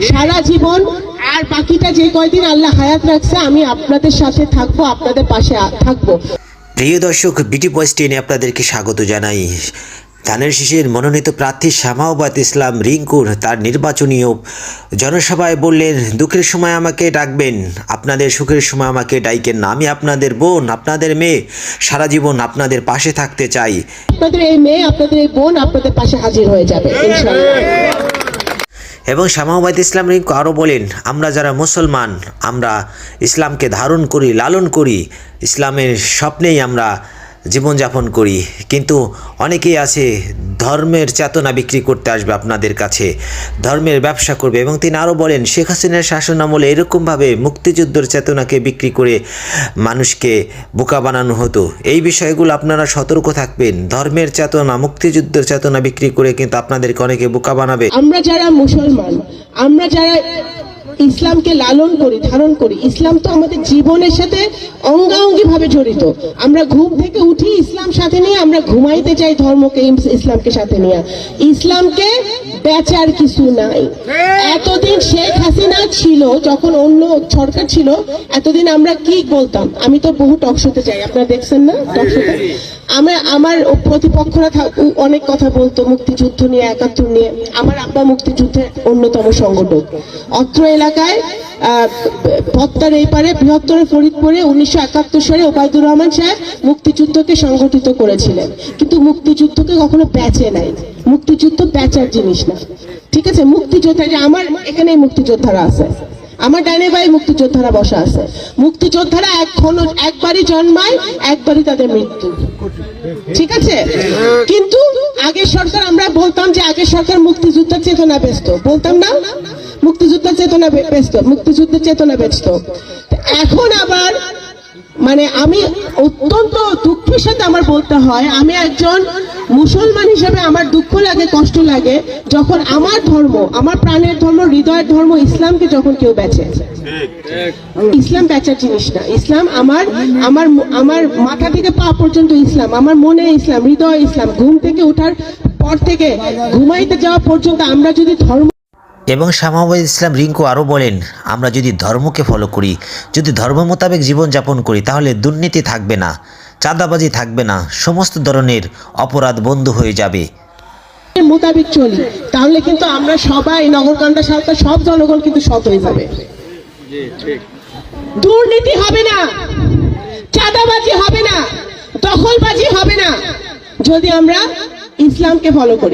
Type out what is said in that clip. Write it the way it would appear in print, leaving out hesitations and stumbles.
সারা জীবন আর বাকিটা যে কয়দিন আল্লাহ হায়াত রাখছে আমি আপনাদের সাথে থাকবো, আপনাদের পাশে থাকবো। প্রিয় দর্শক, বিটি ভয়েস টেনে আপনাদেরকে স্বাগত জানাই। ধানের শীষের মনোনীত প্রার্থী শামাওয়াত ইসলাম রিঙ্কুর তার নির্বাচনীয় জনসভায় বললেন, দুঃখের সময় আমাকে ডাকবেন, আপনাদের সুখের সময় আমাকে ডাইকেন না। আমি আপনাদের বোন, আপনাদের মেয়ে, সারা জীবন আপনাদের পাশে থাকতে চাই। আপনাদের এই মেয়ে, আপনাদের এই বোন আপনাদের পাশে হাজির হয়ে যাবে ইনশাআল্লাহ। এবং শামাওয়াত ইসলাম রিঙ্কু আরও বলেন, আমরা যারা মুসলমান, আমরা ইসলামকে ধারণ করি, লালন করি, ইসলামের স্বপ্নেই আমরা জীবনযাপন করি, কিন্তু অনেকেই আছে ধর্মের চেতনা বিক্রি করতে আসবে আপনাদের কাছে, ধর্মের ব্যবসা করবে। এবং তিনি আরও বলেন, শেখ হাসিনার শাসনামলে এরকমভাবে মুক্তিযুদ্ধের চেতনাকে বিক্রি করে মানুষকে বোকা বানানো হতো। এই বিষয়গুলো আপনারা সতর্ক থাকবেন। ধর্মের চেতনা, মুক্তিযুদ্ধের চেতনা বিক্রি করে কিন্তু আপনাদেরকে অনেকে বোকা বানাবে। আমরা যারা মুসলমান, আমরা যারা ইসলামকে লালন করি, ধারণ করি, ইসলাম তো আমাদের জীবনের সাথে অঙ্গাঙ্গি ভাবে জড়িত। আমরা ঘুম থেকে উঠি ইসলাম সাথে নিয়ে, আমরা ঘুমাইতে চাই ধর্মকে, ইসলামকে সাথে নিয়ে। ইসলামকে বেচার কিছু নাই। এতদিন শেখ হাসিনা ছিল, যখন অন্য সরকার ছিল, এতদিন আমরা কি বলতাম? আমি তো বহু টকশোতে যাই, আপনারা দেখছেন না টকশোতে? আমার প্রতিপক্ষরা অনেক কথা বলতো মুক্তিযুদ্ধ নিয়ে, ৭১ নিয়ে। আমার আব্বা মুক্তিযুদ্ধের অন্যতম সংগঠক। অত্র এলাকায় পদ্মার এই পারে বৃহত্তর ফরিদপুরে ১৯৭১ সালে ওবায়দুর রহমান সাহেব মুক্তিযুদ্ধকে সংগঠিত করেছিলেন, কিন্তু মুক্তিযুদ্ধকে কখনো বেচে নাই। মুক্তিযুদ্ধ বেচার জিনিস না, ঠিক আছে? মুক্তিযোদ্ধা, যে আমার এখানে মুক্তিযোদ্ধারা আছে, আমার ডাইনে ভাই মুক্তিযোদ্ধারা বসা আছে। মুক্তিযোদ্ধারা একবারই জন্মায়, একবারই তাদের মৃত্যু, ঠিক আছে? কিন্তু আগের সরকার, আমরা বলতাম যে আগের সরকার মুক্তিযুদ্ধের চেতনা বেচত, বলতাম না? মুক্তিযুদ্ধের চেতনা বেচত, মুক্তিযুদ্ধের চেতনা বেচত। এখন আবার মানে আমি অত্যন্ত দুঃখের সাথে আমার বলতে হয়, আমি একজন মুসলমান হিসেবে আমার দুঃখ লাগে, কষ্ট লাগে, যখন আমার ধর্ম, আমার প্রাণের ধর্ম, হৃদয়ের ধর্ম ইসলামকে যখন কেউ বেচে। ইসলাম বেচার জিনিস না। ইসলাম আমার আমার আমার মাথা থেকে পা পর্যন্ত ইসলাম, আমার মনে ইসলাম, হৃদয় ইসলাম। ঘুম থেকে ওঠার পর থেকে ঘুমাইতে যাওয়া পর্যন্ত আমরা যদি ধর্ম। এবং শামাওয়াত ইসলাম রিঙ্কু আরও বলেন, আমরা যদি ধর্মকে ফলো করি, যদি ধর্ম মোতাবেক জীবনযাপন করি, তাহলে দুর্নীতি থাকবে না, চাঁদাবাজি থাকবে না, সমস্ত ধরনের অপরাধ বন্ধ হয়ে যাবে। মোতাবেক চলি, তাহলে কিন্তু আমরা সবাই, নগরকান্দা সালতা সব জনগণ কিন্তু সৎ হয়ে যাবে। দুর্নীতি হবে না, চাঁদাবাজি হবে না, দখলবাজি হবে না, যদি আমরা ইসলামকে ফলো করি।